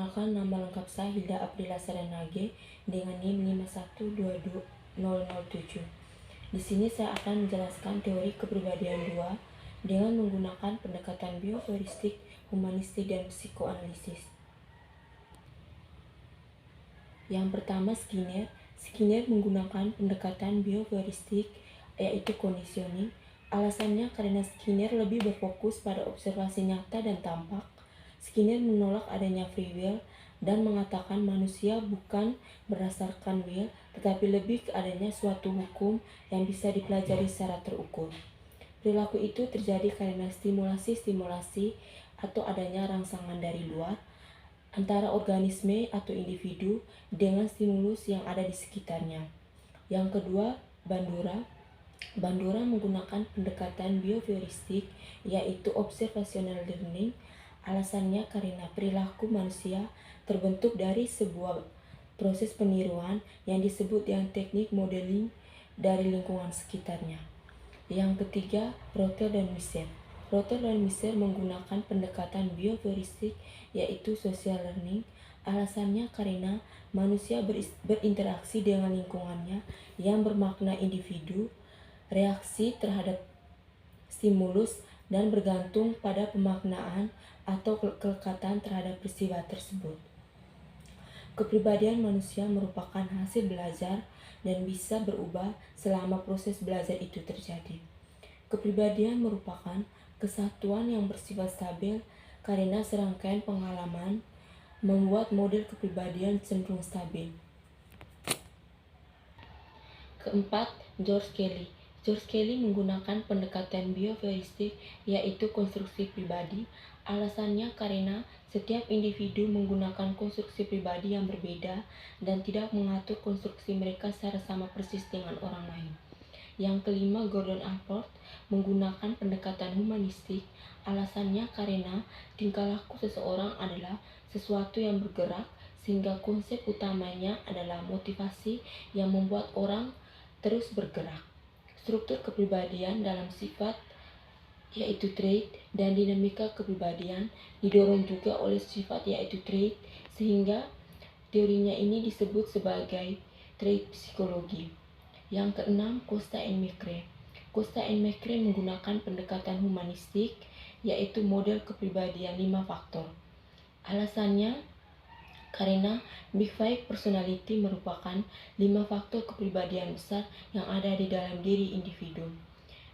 Perkenalkan, nama lengkap saya Hilda Aprila Serenage dengan NIM 5122007. Di sini saya akan menjelaskan teori kepribadian 2 dengan menggunakan pendekatan bioheuristik, humanistik, dan psikoanalisis. Yang pertama, Skinner. Skinner menggunakan pendekatan bioheuristik, yaitu conditioning. Alasannya karena Skinner lebih berfokus pada observasi nyata dan tampak. Skinner menolak adanya free will dan mengatakan manusia bukan berdasarkan will, tetapi lebih ke adanya suatu hukum yang bisa dipelajari secara terukur. Perilaku itu terjadi karena stimulasi-stimulasi atau adanya rangsangan dari luar antara organisme atau individu dengan stimulus yang ada di sekitarnya. Yang kedua, Bandura. Bandura menggunakan pendekatan bioheuristik, yaitu observational learning. Alasannya karena perilaku manusia terbentuk dari sebuah proses peniruan yang disebut dengan teknik modeling dari lingkungan sekitarnya. Yang ketiga, Rother dan Miser. Rother dan Miser menggunakan pendekatan bioheuristik, yaitu social learning. Alasannya karena manusia berinteraksi dengan lingkungannya yang bermakna individu, reaksi terhadap stimulus, dan bergantung pada pemaknaan atau kelekatan terhadap peristiwa tersebut. Kepribadian manusia merupakan hasil belajar dan bisa berubah selama proses belajar itu terjadi. Kepribadian merupakan kesatuan yang bersifat stabil karena serangkaian pengalaman membuat model kepribadian cenderung stabil. Keempat, George Kelly. George Kelly menggunakan pendekatan bioheuristik, yaitu konstruksi pribadi. Alasannya karena setiap individu menggunakan konstruksi pribadi yang berbeda dan tidak mengatur konstruksi mereka secara sama persis dengan orang lain. Yang kelima, Gordon Allport menggunakan pendekatan humanistik. Alasannya karena tingkah laku seseorang adalah sesuatu yang bergerak, sehingga konsep utamanya adalah motivasi yang membuat orang terus bergerak. Struktur kepribadian dalam sifat, yaitu trait, dan dinamika kepribadian didorong juga oleh sifat, yaitu trait, sehingga teorinya ini disebut sebagai trait psikologi. Yang keenam, Costa and McCrae. Costa and McCrae menggunakan pendekatan humanistik, yaitu model kepribadian 5 faktor. Alasannya karena Big Five personality merupakan 5 faktor kepribadian besar yang ada di dalam diri individu.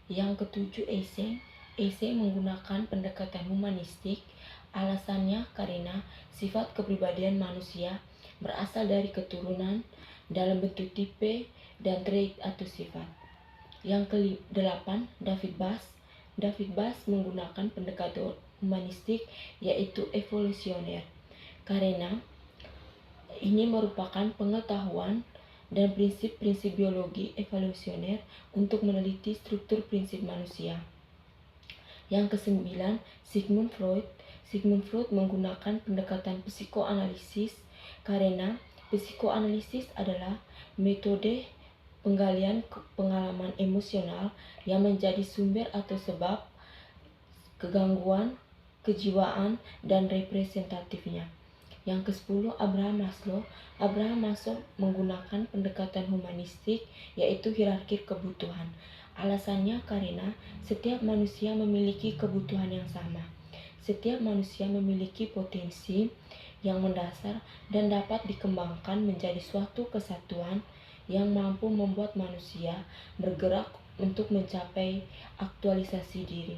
Yang ketujuh, Eysenck. Eysenck menggunakan pendekatan humanistik. Alasannya karena sifat kepribadian manusia berasal dari keturunan dalam bentuk tipe dan trait atau sifat. Yang ke-8, David Bass. David Bass menggunakan pendekatan humanistik, yaitu evolusioner. Karena ini merupakan pengetahuan dan prinsip-prinsip biologi evolusioner untuk meneliti struktur prinsip manusia. Yang ke-9, Sigmund Freud. Sigmund Freud menggunakan pendekatan psikoanalisis karena psikoanalisis adalah metode penggalian pengalaman emosional yang menjadi sumber atau sebab kegangguan kejiwaan dan representatifnya. Yang ke-10, Abraham Maslow. Abraham Maslow menggunakan pendekatan humanistik, yaitu hierarki kebutuhan. Alasannya karena setiap manusia memiliki kebutuhan yang sama. Setiap manusia memiliki potensi yang mendasar dan dapat dikembangkan menjadi suatu kesatuan yang mampu membuat manusia bergerak untuk mencapai aktualisasi diri.